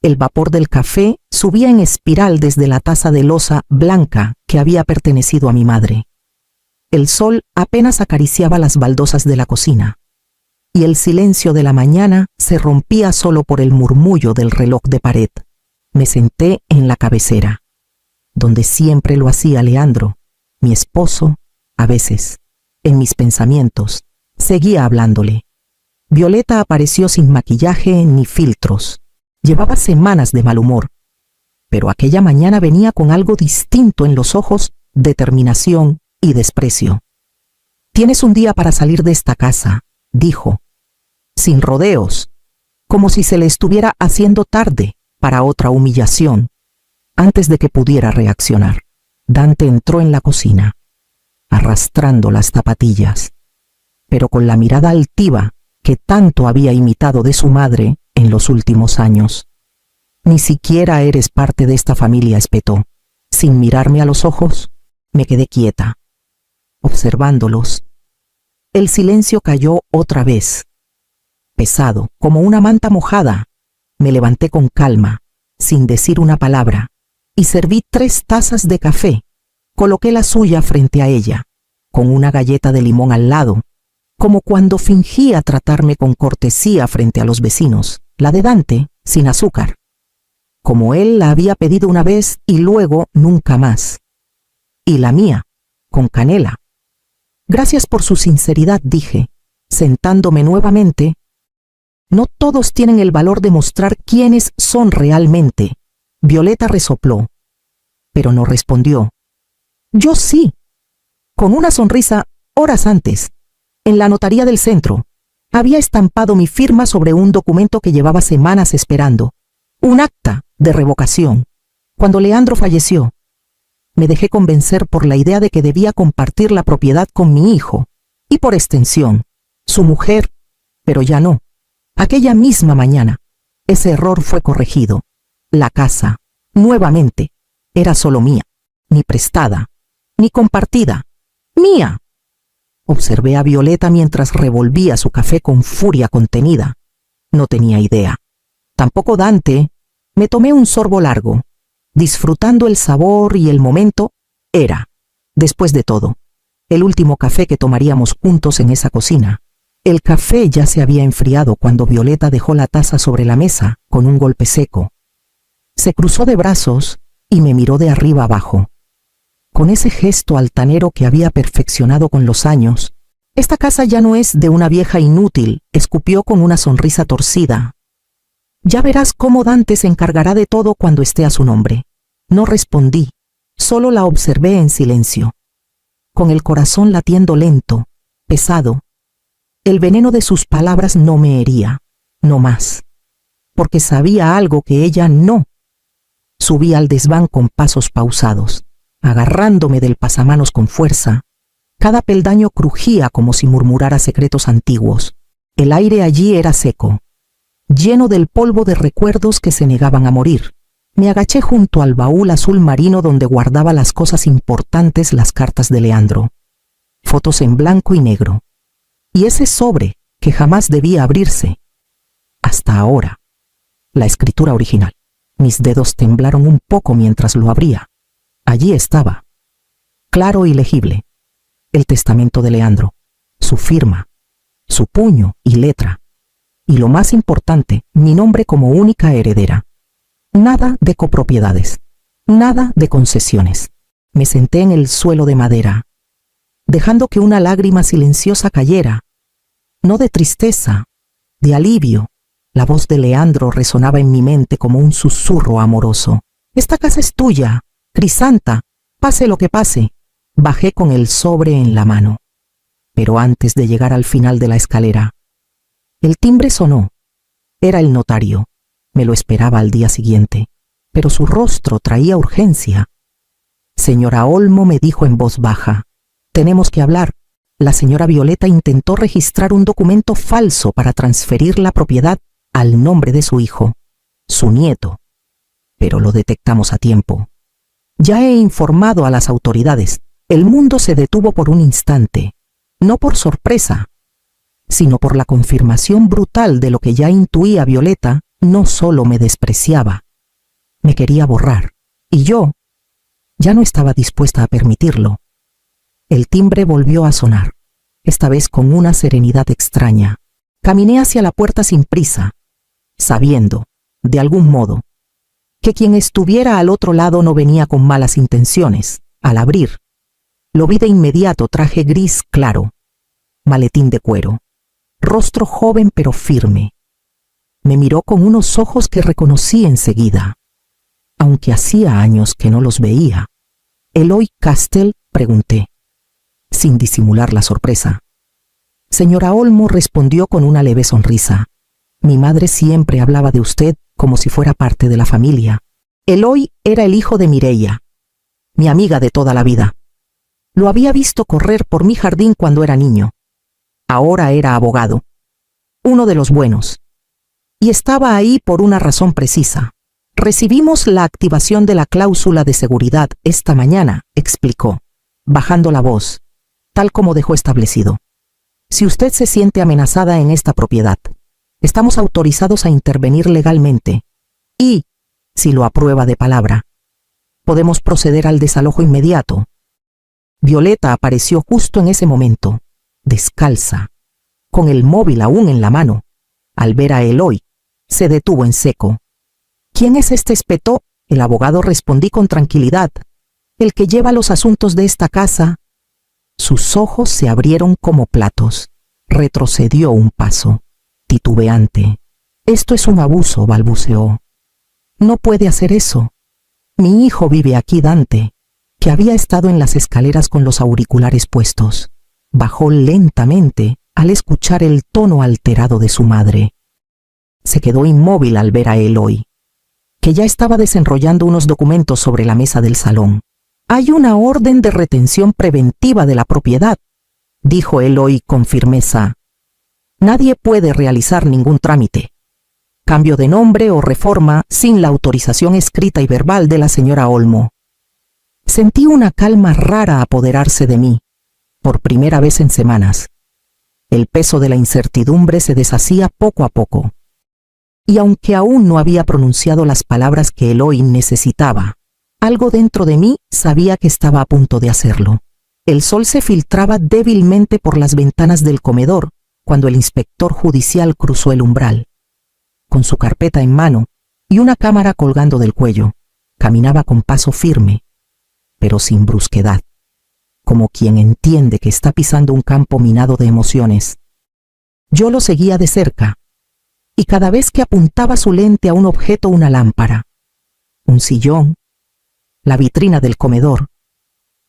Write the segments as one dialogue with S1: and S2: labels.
S1: El vapor del café subía en espiral desde la taza de loza blanca que había pertenecido a mi madre. El sol apenas acariciaba las baldosas de la cocina, y el silencio de la mañana se rompía solo por el murmullo del reloj de pared. Me senté en la cabecera, donde siempre lo hacía Leandro, mi esposo, a veces, en mis pensamientos, seguía hablándole. Violeta apareció sin maquillaje ni filtros. Llevaba semanas de mal humor, pero aquella mañana venía con algo distinto en los ojos, determinación y desprecio. «Tienes un día para salir de esta casa», dijo, sin rodeos, como si se le estuviera haciendo tarde para otra humillación. Antes de que pudiera reaccionar, Dante entró en la cocina, arrastrando las zapatillas, pero con la mirada altiva que tanto había imitado de su madre en los últimos años. «Ni siquiera eres parte de esta familia», espetó. Sin mirarme a los ojos, me quedé quieta, observándolos. El silencio cayó otra vez, pesado, como una manta mojada. Me levanté con calma, sin decir una palabra, y serví 3 tazas de café. Coloqué la suya frente a ella, con una galleta de limón al lado, como cuando fingía tratarme con cortesía frente a los vecinos. La de Dante, sin azúcar, como él la había pedido una vez y luego nunca más. Y la mía, con canela. «Gracias por su sinceridad», dije, sentándome nuevamente. «No todos tienen el valor de mostrar quiénes son realmente». Violeta resopló, pero no respondió. Yo sí, con una sonrisa. Horas antes, en la notaría del centro, había estampado mi firma sobre un documento que llevaba semanas esperando, un acta de revocación. Cuando Leandro falleció, me dejé convencer por la idea de que debía compartir la propiedad con mi hijo, y por extensión, su mujer, pero ya no. Aquella misma mañana, ese error fue corregido. La casa, nuevamente, era solo mía, ni prestada, ni compartida, mía. Observé a Violeta mientras revolvía su café con furia contenida. No tenía idea. Tampoco Dante. Me tomé un sorbo largo, disfrutando el sabor y el momento. Era, después de todo, el último café que tomaríamos juntos en esa cocina. El café ya se había enfriado cuando Violeta dejó la taza sobre la mesa con un golpe seco. Se cruzó de brazos y me miró de arriba abajo, con ese gesto altanero que había perfeccionado con los años. «Esta casa ya no es de una vieja inútil», escupió con una sonrisa torcida. «Ya verás cómo Dante se encargará de todo cuando esté a su nombre». No respondí, solo la observé en silencio, con el corazón latiendo lento, pesado. El veneno de sus palabras no me hería, no más, porque sabía algo que ella no. Subí al desván con pasos pausados, agarrándome del pasamanos con fuerza. Cada peldaño crujía como si murmurara secretos antiguos. El aire allí era seco, lleno del polvo de recuerdos que se negaban a morir. Me agaché junto al baúl azul marino donde guardaba las cosas importantes, las cartas de Leandro, fotos en blanco y negro, y ese sobre que jamás debía abrirse. Hasta ahora, la escritura original. Mis dedos temblaron un poco mientras lo abría. Allí estaba, claro y legible, el testamento de Leandro, su firma, su puño y letra, y lo más importante, mi nombre como única heredera. Nada de copropiedades, nada de concesiones. Me senté en el suelo de madera, dejando que una lágrima silenciosa cayera, no de tristeza, de alivio. La voz de Leandro resonaba en mi mente como un susurro amoroso. «Esta casa es tuya, Crisanta, pase lo que pase». Bajé con el sobre en la mano. Pero antes de llegar al final de la escalera, el timbre sonó. Era el notario. Me lo esperaba al día siguiente, pero su rostro traía urgencia. «Señora Olmo», me dijo en voz baja, «tenemos que hablar». La señora Violeta intentó registrar un documento falso para transferir la propiedad al nombre de su hijo, su nieto, pero lo detectamos a tiempo. Ya he informado a las autoridades. El mundo se detuvo por un instante, no por sorpresa, sino por la confirmación brutal de lo que ya intuía Violeta no solo me despreciaba, me quería borrar, y yo ya no estaba dispuesta a permitirlo. El timbre volvió a sonar, esta vez con una serenidad extraña. Caminé hacia la puerta sin prisa, sabiendo, de algún modo, que quien estuviera al otro lado no venía con malas intenciones. Al abrir, lo vi de inmediato: traje gris claro, maletín de cuero, rostro joven pero firme. Me miró con unos ojos que reconocí enseguida, aunque hacía años que no los veía. «¿Eloy Castell?», pregunté, sin disimular la sorpresa. Señora Olmo, respondió con una leve sonrisa. «Mi madre siempre hablaba de usted como si fuera parte de la familia». Eloy era el hijo de Mireia, mi amiga de toda la vida. Lo había visto correr por mi jardín cuando era niño. Ahora era abogado, uno de los buenos, y estaba ahí por una razón precisa. «Recibimos la activación de la cláusula de seguridad esta mañana», explicó, bajando la voz, tal como dejó establecido. «Si usted se siente amenazada en esta propiedad, estamos autorizados a intervenir legalmente y, si lo aprueba de palabra, podemos proceder al desalojo inmediato». Violeta apareció justo en ese momento, descalza, con el móvil aún en la mano. Al ver a Eloy, se detuvo en seco. «¿Quién es este?», espetó. El abogado, respondí con tranquilidad. «El que lleva los asuntos de esta casa». Sus ojos se abrieron como platos. Retrocedió un paso, titubeante. «Esto es un abuso», balbuceó. «No puede hacer eso. Mi hijo vive aquí». Dante, que había estado en las escaleras con los auriculares puestos, bajó lentamente al escuchar el tono alterado de su madre. Se quedó inmóvil al ver a Eloy, que ya estaba desenrollando unos documentos sobre la mesa del salón. «Hay una orden de retención preventiva de la propiedad», dijo Eloy con firmeza. «Nadie puede realizar ningún trámite, cambio de nombre o reforma sin la autorización escrita y verbal de la señora Olmo». Sentí una calma rara apoderarse de mí, por primera vez en semanas. El peso de la incertidumbre se deshacía poco a poco. Y aunque aún no había pronunciado las palabras que Eloy necesitaba, algo dentro de mí sabía que estaba a punto de hacerlo. El sol se filtraba débilmente por las ventanas del comedor cuando el inspector judicial cruzó el umbral. Con su carpeta en mano y una cámara colgando del cuello, caminaba con paso firme, pero sin brusquedad, como quien entiende que está pisando un campo minado de emociones. Yo lo seguía de cerca, y cada vez que apuntaba su lente a un objeto, una lámpara, un sillón, la vitrina del comedor,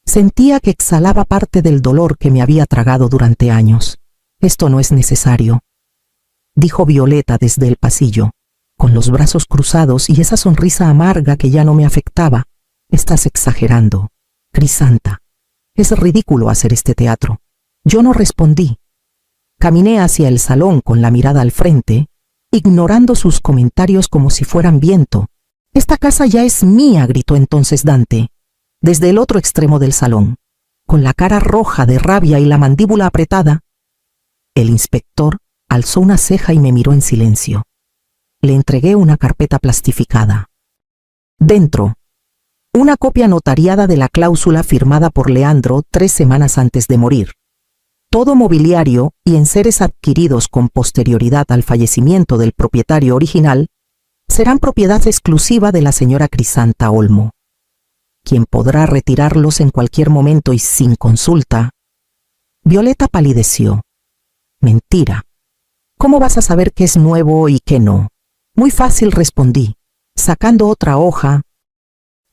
S1: sentía que exhalaba parte del dolor que me había tragado durante años. «Esto no es necesario», dijo Violeta desde el pasillo, con los brazos cruzados y esa sonrisa amarga que ya no me afectaba. «Estás exagerando, Crisanta. Es ridículo hacer este teatro». Yo no respondí. Caminé hacia el salón con la mirada al frente, ignorando sus comentarios como si fueran viento. «Esta casa ya es mía», gritó entonces Dante, desde el otro extremo del salón, con la cara roja de rabia y la mandíbula apretada. El inspector alzó una ceja y me miró en silencio. Le entregué una carpeta plastificada. Dentro, una copia notariada de la cláusula firmada por Leandro 3 semanas antes de morir. Todo mobiliario y enseres adquiridos con posterioridad al fallecimiento del propietario original serán propiedad exclusiva de la señora Crisanta Olmo, quien podrá retirarlos en cualquier momento y sin consulta. Violeta palideció. «Mentira. ¿Cómo vas a saber qué es nuevo y qué no?» «Muy fácil», respondí, sacando otra hoja.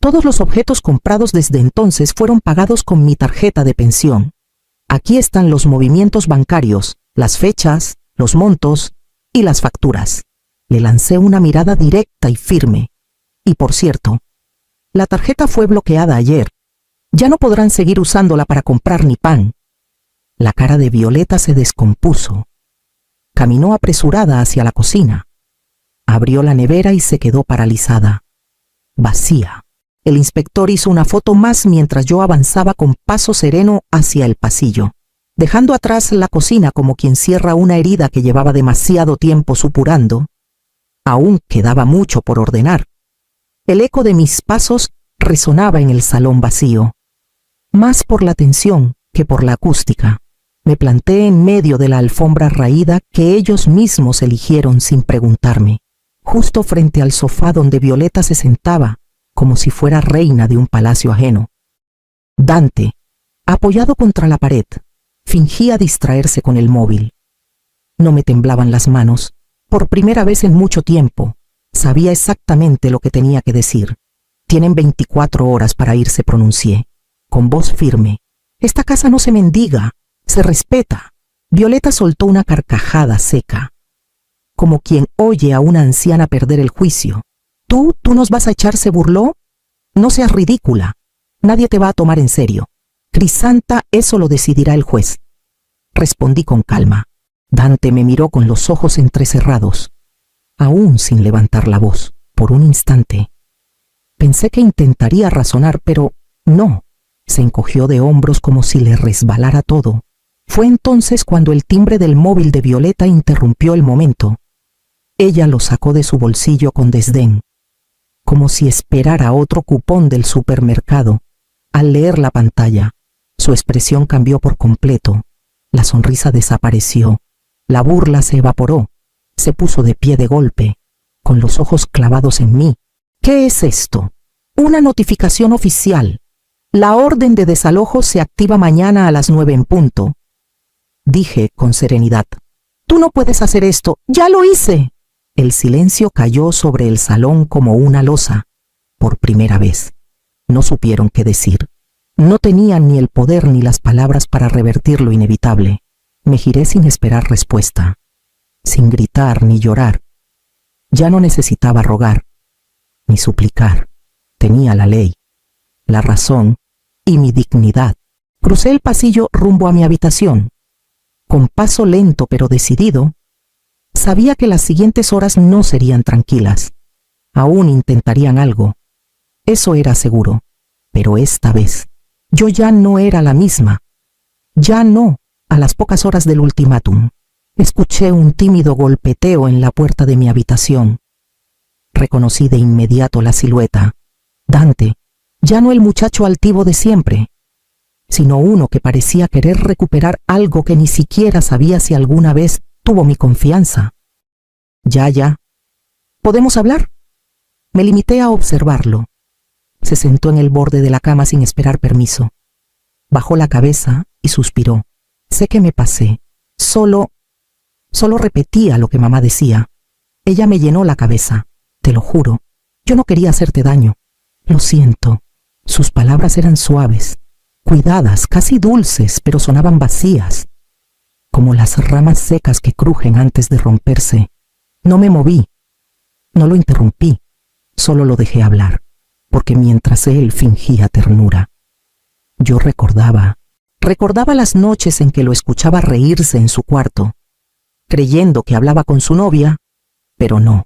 S1: «Todos los objetos comprados desde entonces fueron pagados con mi tarjeta de pensión. Aquí están los movimientos bancarios, las fechas, los montos y las facturas». Le lancé una mirada directa y firme. «Y por cierto, la tarjeta fue bloqueada ayer. Ya no podrán seguir usándola para comprar ni pan». La cara de Violeta se descompuso. Caminó apresurada hacia la cocina. Abrió la nevera y se quedó paralizada, vacía. El inspector hizo una foto más mientras yo avanzaba con paso sereno hacia el pasillo, dejando atrás la cocina como quien cierra una herida que llevaba demasiado tiempo supurando. Aún quedaba mucho por ordenar. El eco de mis pasos resonaba en el salón vacío. Más por la tensión que por la acústica. Me planté en medio de la alfombra raída que ellos mismos eligieron sin preguntarme, justo frente al sofá donde Violeta se sentaba, como si fuera reina de un palacio ajeno. Dante, apoyado contra la pared, fingía distraerse con el móvil. No me temblaban las manos. Por primera vez en mucho tiempo, sabía exactamente lo que tenía que decir. Tienen 24 horas para irse, pronuncié, con voz firme. Esta casa no se mendiga, se respeta. Violeta soltó una carcajada seca, como quien oye a una anciana perder el juicio. ¿Tú nos vas a echar?, se burló. No seas ridícula. Nadie te va a tomar en serio. Crisanta, eso lo decidirá el juez. Respondí con calma. Dante me miró con los ojos entrecerrados, aún sin levantar la voz. Por un instante pensé que intentaría razonar, pero no. Se encogió de hombros como si le resbalara todo. Fue entonces cuando el timbre del móvil de Violeta interrumpió el momento. Ella lo sacó de su bolsillo con desdén, como si esperara otro cupón del supermercado. Al leer la pantalla, su expresión cambió por completo. La sonrisa desapareció. La burla se evaporó. Se puso de pie de golpe, con los ojos clavados en mí. ¿Qué es esto? Una notificación oficial. La orden de desalojo se activa mañana a las 9 en punto. Dije con serenidad. Tú no puedes hacer esto. ¡Ya lo hice! El silencio cayó sobre el salón como una losa. Por primera vez. No supieron qué decir. No tenían ni el poder ni las palabras para revertir lo inevitable. Me giré sin esperar respuesta, sin gritar ni llorar. Ya no necesitaba rogar, ni suplicar. Tenía la ley, la razón y mi dignidad. Crucé el pasillo rumbo a mi habitación. Con paso lento pero decidido, sabía que las siguientes horas no serían tranquilas. Aún intentarían algo. Eso era seguro. Pero esta vez, yo ya no era la misma. Ya no. A las pocas horas del ultimátum, escuché un tímido golpeteo en la puerta de mi habitación. Reconocí de inmediato la silueta. Dante, ya no el muchacho altivo de siempre, sino uno que parecía querer recuperar algo que ni siquiera sabía si alguna vez tuvo mi confianza. Ya. ¿Podemos hablar? Me limité a observarlo. Se sentó en el borde de la cama sin esperar permiso. Bajó la cabeza y suspiró. Sé que me pasé. Solo repetía lo que mamá decía. Ella me llenó la cabeza. Te lo juro. Yo no quería hacerte daño. Lo siento. Sus palabras eran suaves, cuidadas, casi dulces, pero sonaban vacías, como las ramas secas que crujen antes de romperse. No me moví. No lo interrumpí. Solo lo dejé hablar, porque mientras él fingía ternura, yo recordaba las noches en que lo escuchaba reírse en su cuarto, creyendo que hablaba con su novia, pero no.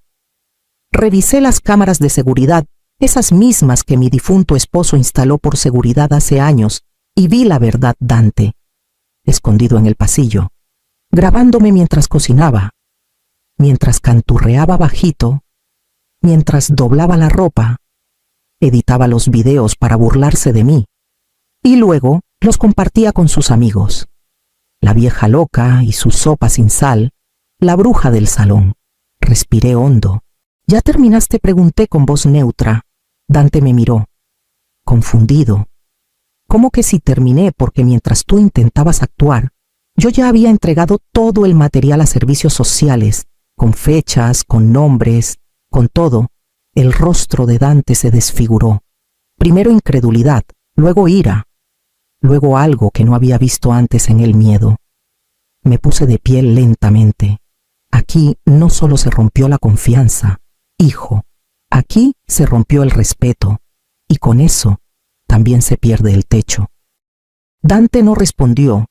S1: Revisé las cámaras de seguridad, esas mismas que mi difunto esposo instaló por seguridad hace años, y vi la verdad. Dante, escondido en el pasillo, grabándome mientras cocinaba, mientras canturreaba bajito, mientras doblaba la ropa, editaba los videos para burlarse de mí, y luego los compartía con sus amigos. La vieja loca y su sopa sin sal, la bruja del salón. Respiré hondo. ¿Ya terminaste?, pregunté con voz neutra. Dante me miró, confundido. ¿Cómo que si terminé? Porque mientras tú intentabas actuar, yo ya había entregado todo el material a servicios sociales, con fechas, con nombres, con todo. El rostro de Dante se desfiguró. Primero incredulidad, luego ira, luego algo que no había visto antes en él: miedo. Me puse de pie lentamente. Aquí no solo se rompió la confianza, hijo, aquí se rompió el respeto, y con eso también se pierde el techo. Dante no respondió.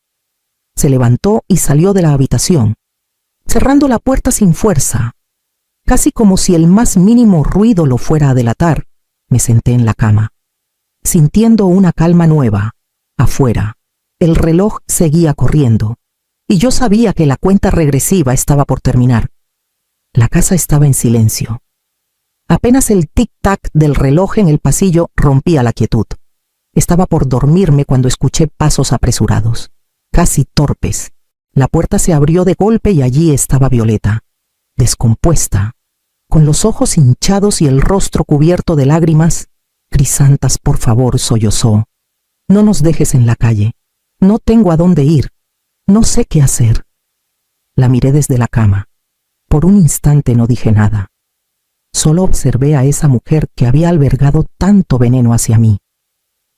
S1: Se levantó y salió de la habitación, cerrando la puerta sin fuerza, casi como si el más mínimo ruido lo fuera a delatar. Me senté en la cama, sintiendo una calma nueva. Afuera, el reloj seguía corriendo, y yo sabía que la cuenta regresiva estaba por terminar. La casa estaba en silencio. Apenas el tic-tac del reloj en el pasillo rompía la quietud. Estaba por dormirme cuando escuché pasos apresurados, casi torpes. La puerta se abrió de golpe y allí estaba Violeta, descompuesta, con los ojos hinchados y el rostro cubierto de lágrimas. Crisantas, por favor, sollozó. No nos dejes en la calle. No tengo a dónde ir. No sé qué hacer. La miré desde la cama. Por un instante no dije nada. Solo observé a esa mujer que había albergado tanto veneno hacia mí.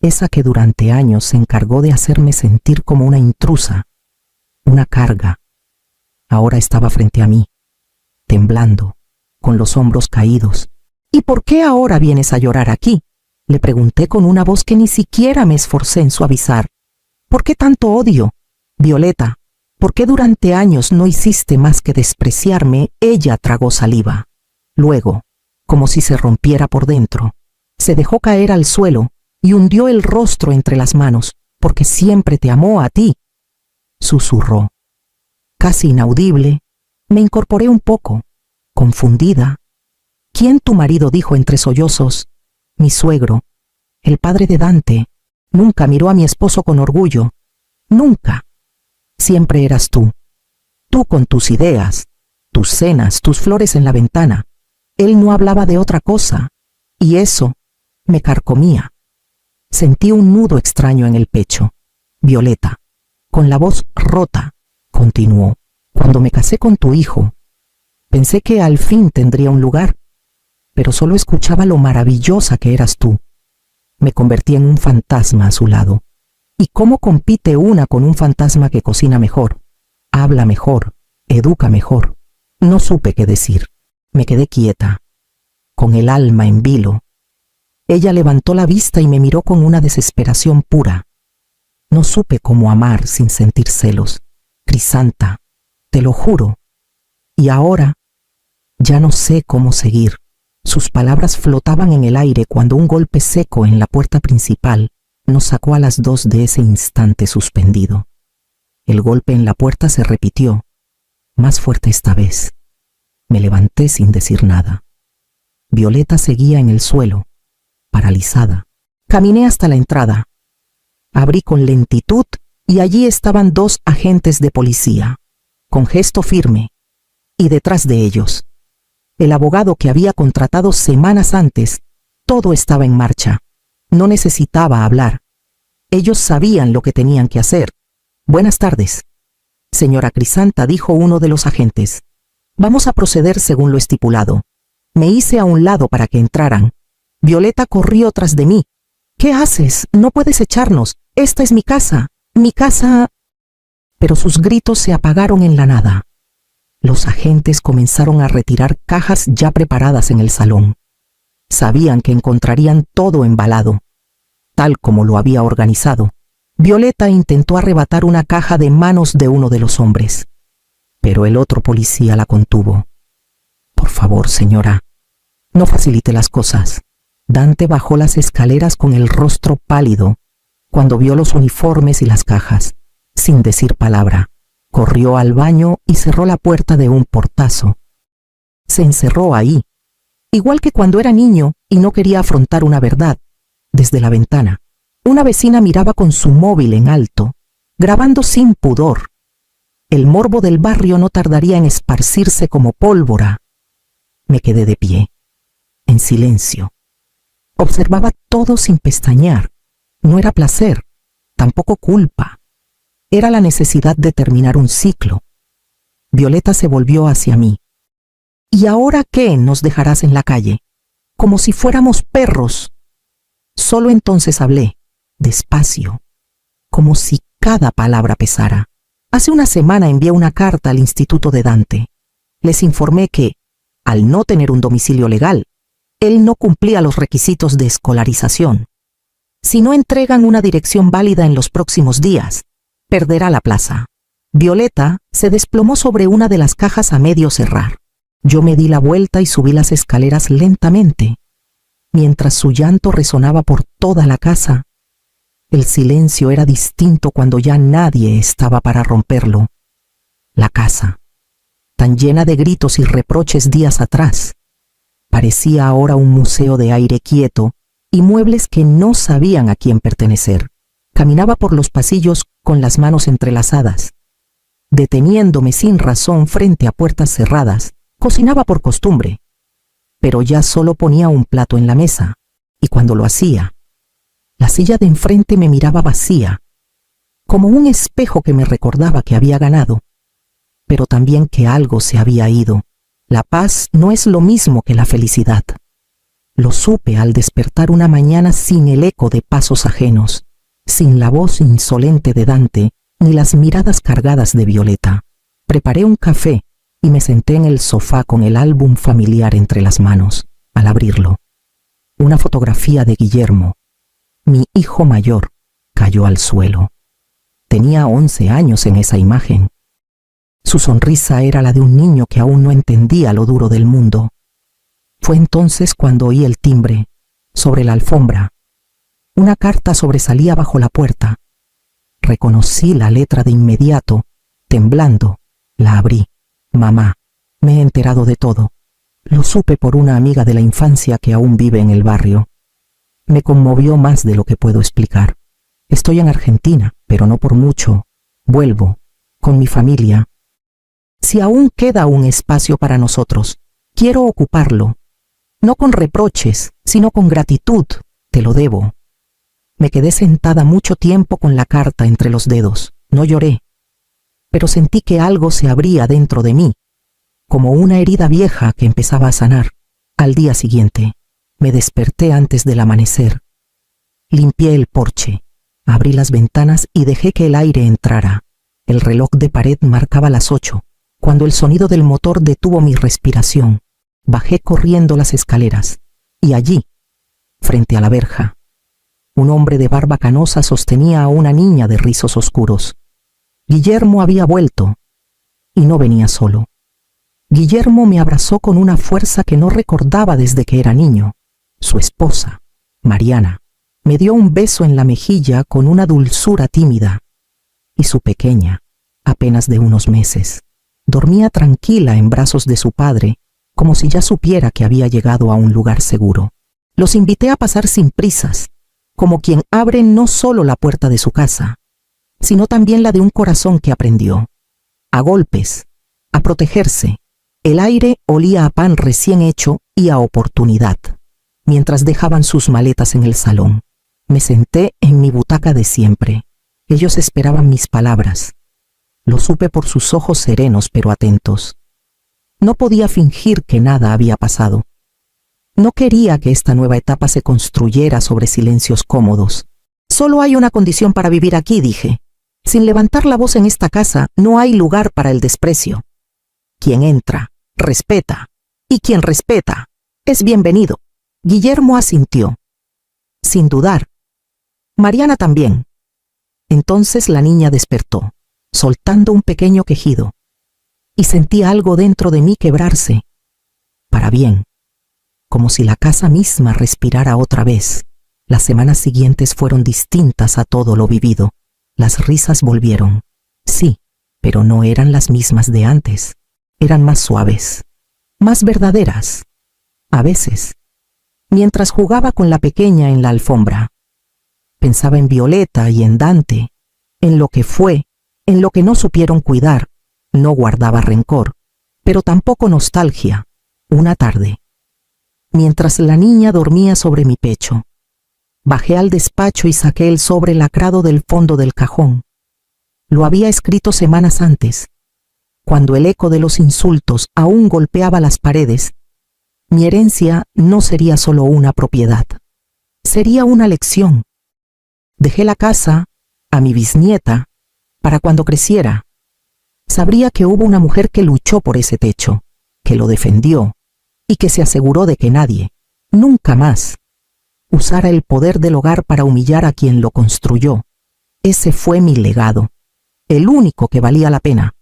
S1: Esa que durante años se encargó de hacerme sentir como una intrusa, una carga. Ahora estaba frente a mí, temblando, con los hombros caídos. ¿Y por qué ahora vienes a llorar aquí?, le pregunté con una voz que ni siquiera me esforcé en suavizar. ¿Por qué tanto odio? Violeta, ¿por qué durante años no hiciste más que despreciarme? Ella tragó saliva. Luego, como si se rompiera por dentro, se dejó caer al suelo y hundió el rostro entre las manos, porque siempre te amó a ti. Susurró. Casi inaudible, me incorporé un poco, confundida. ¿Quién tu marido?, dijo entre sollozos. Mi suegro, el padre de Dante. Nunca miró a mi esposo con orgullo. Nunca. Siempre eras tú. Tú con tus ideas, tus cenas, tus flores en la ventana. Él no hablaba de otra cosa. Y eso me carcomía. Sentí un nudo extraño en el pecho. Violeta, con la voz rota, continuó. Cuando me casé con tu hijo, pensé que al fin tendría un lugar, pero solo escuchaba lo maravillosa que eras tú. Me convertí en un fantasma a su lado. ¿Y cómo compite una con un fantasma que cocina mejor, habla mejor, educa mejor? No supe qué decir. Me quedé quieta, con el alma en vilo. Ella levantó la vista y me miró con una desesperación pura. No supe cómo amar sin sentir celos. Crisanta, te lo juro. Y ahora, ya no sé cómo seguir. Sus palabras flotaban en el aire cuando un golpe seco en la puerta principal nos sacó a las dos de ese instante suspendido. El golpe en la puerta se repitió, más fuerte esta vez. Me levanté sin decir nada. Violeta seguía en el suelo, paralizada. Caminé hasta la entrada. Abrí con lentitud y allí estaban dos agentes de policía, con gesto firme, y detrás de ellos, el abogado que había contratado semanas antes. Todo estaba en marcha. No necesitaba hablar. Ellos sabían lo que tenían que hacer. Buenas tardes, señora Crisanta, dijo uno de los agentes. Vamos a proceder según lo estipulado. Me hice a un lado para que entraran. Violeta corrió tras de mí. ¿Qué haces? No puedes echarnos. Esta es mi casa. Mi casa. Pero sus gritos se apagaron en la nada. Los agentes comenzaron a retirar cajas ya preparadas en el salón. Sabían que encontrarían todo embalado, tal como lo había organizado. Violeta intentó arrebatar una caja de manos de uno de los hombres, pero el otro policía la contuvo. Por favor, señora, no facilite las cosas. Dante bajó las escaleras con el rostro pálido cuando vio los uniformes y las cajas. Sin decir palabra, corrió al baño y cerró la puerta de un portazo. Se encerró ahí, igual que cuando era niño y no quería afrontar una verdad. Desde la ventana, una vecina miraba con su móvil en alto, grabando sin pudor. El morbo del barrio no tardaría en esparcirse como pólvora. Me quedé de pie, en silencio. Observaba todo sin pestañear. No era placer, tampoco culpa. Era la necesidad de terminar un ciclo. Violeta se volvió hacia mí. ¿Y ahora qué? ¿Nos dejarás en la calle? Como si fuéramos perros. Solo entonces hablé, despacio, como si cada palabra pesara. Hace una semana envié una carta al Instituto de Dante. Les informé que, al no tener un domicilio legal, él no cumplía los requisitos de escolarización. Si no entregan una dirección válida en los próximos días, perderá la plaza. Violeta se desplomó sobre una de las cajas a medio cerrar. Yo me di la vuelta y subí las escaleras lentamente. Mientras su llanto resonaba por toda la casa, el silencio era distinto cuando ya nadie estaba para romperlo. La casa tan llena de gritos y reproches días atrás, parecía ahora un museo de aire quieto y muebles que no sabían a quién pertenecer. Caminaba por los pasillos con las manos entrelazadas, deteniéndome sin razón frente a puertas cerradas. Cocinaba por costumbre, pero ya solo ponía un plato en la mesa, y cuando lo hacía, la silla de enfrente me miraba vacía, como un espejo que me recordaba que había ganado, pero también que algo se había ido. La paz no es lo mismo que la felicidad. Lo supe al despertar una mañana sin el eco de pasos ajenos, sin la voz insolente de Dante, ni las miradas cargadas de Violeta. Preparé un café y me senté en el sofá con el álbum familiar entre las manos. Al abrirlo, una fotografía de Guillermo, mi hijo mayor, cayó al suelo. Tenía 11 años en esa imagen. Su sonrisa era la de un niño que aún no entendía lo duro del mundo. Fue entonces cuando oí el timbre, sobre la alfombra. Una carta sobresalía bajo la puerta. Reconocí la letra de inmediato, temblando. La abrí. Mamá, me he enterado de todo. Lo supe por una amiga de la infancia que aún vive en el barrio. Me conmovió más de lo que puedo explicar. Estoy en Argentina, pero no por mucho. Vuelvo, con mi familia. Si aún queda un espacio para nosotros, quiero ocuparlo. No con reproches, sino con gratitud. Te lo debo. Me quedé sentada mucho tiempo con la carta entre los dedos. No lloré, pero sentí que algo se abría dentro de mí, como una herida vieja que empezaba a sanar. Al día siguiente, me desperté antes del amanecer. Limpié el porche, abrí las ventanas y dejé que el aire entrara. El reloj de pared marcaba las 8, cuando el sonido del motor detuvo mi respiración. Bajé corriendo las escaleras, y allí, frente a la verja, un hombre de barba canosa sostenía a una niña de rizos oscuros. Guillermo había vuelto, y no venía solo. Guillermo me abrazó con una fuerza que no recordaba desde que era niño. Su esposa, Mariana, me dio un beso en la mejilla con una dulzura tímida, y su pequeña, apenas de unos meses, dormía tranquila en brazos de su padre, como si ya supiera que había llegado a un lugar seguro. Los invité a pasar sin prisas, como quien abre no solo la puerta de su casa, sino también la de un corazón que aprendió. A golpes, a protegerse. El aire olía a pan recién hecho y a oportunidad. Mientras dejaban sus maletas en el salón, me senté en mi butaca de siempre. Ellos esperaban mis palabras. Lo supe por sus ojos serenos pero atentos. No podía fingir que nada había pasado. No quería que esta nueva etapa se construyera sobre silencios cómodos. Solo hay una condición para vivir aquí, dije. Sin levantar la voz en esta casa, no hay lugar para el desprecio. Quien entra, respeta, y quien respeta, es bienvenido. Guillermo asintió, sin dudar. Mariana también. Entonces la niña despertó, soltando un pequeño quejido, y sentí algo dentro de mí quebrarse, para bien, como si la casa misma respirara otra vez. Las semanas siguientes fueron distintas a todo lo vivido. Las risas volvieron, sí, pero no eran las mismas de antes. Eran más suaves, más verdaderas. A veces, mientras jugaba con la pequeña en la alfombra, pensaba en Violeta y en Dante, en lo que fue, en lo que no supieron cuidar. No guardaba rencor, pero tampoco nostalgia. Una tarde, mientras la niña dormía sobre mi pecho, bajé al despacho y saqué el sobre lacrado del fondo del cajón. Lo había escrito semanas antes, cuando el eco de los insultos aún golpeaba las paredes. Mi herencia no sería solo una propiedad, sería una lección. Dejé la casa a mi bisnieta para cuando creciera. Sabría que hubo una mujer que luchó por ese techo, que lo defendió y que se aseguró de que nadie, nunca más, usara el poder del hogar para humillar a quien lo construyó. Ese fue mi legado, el único que valía la pena.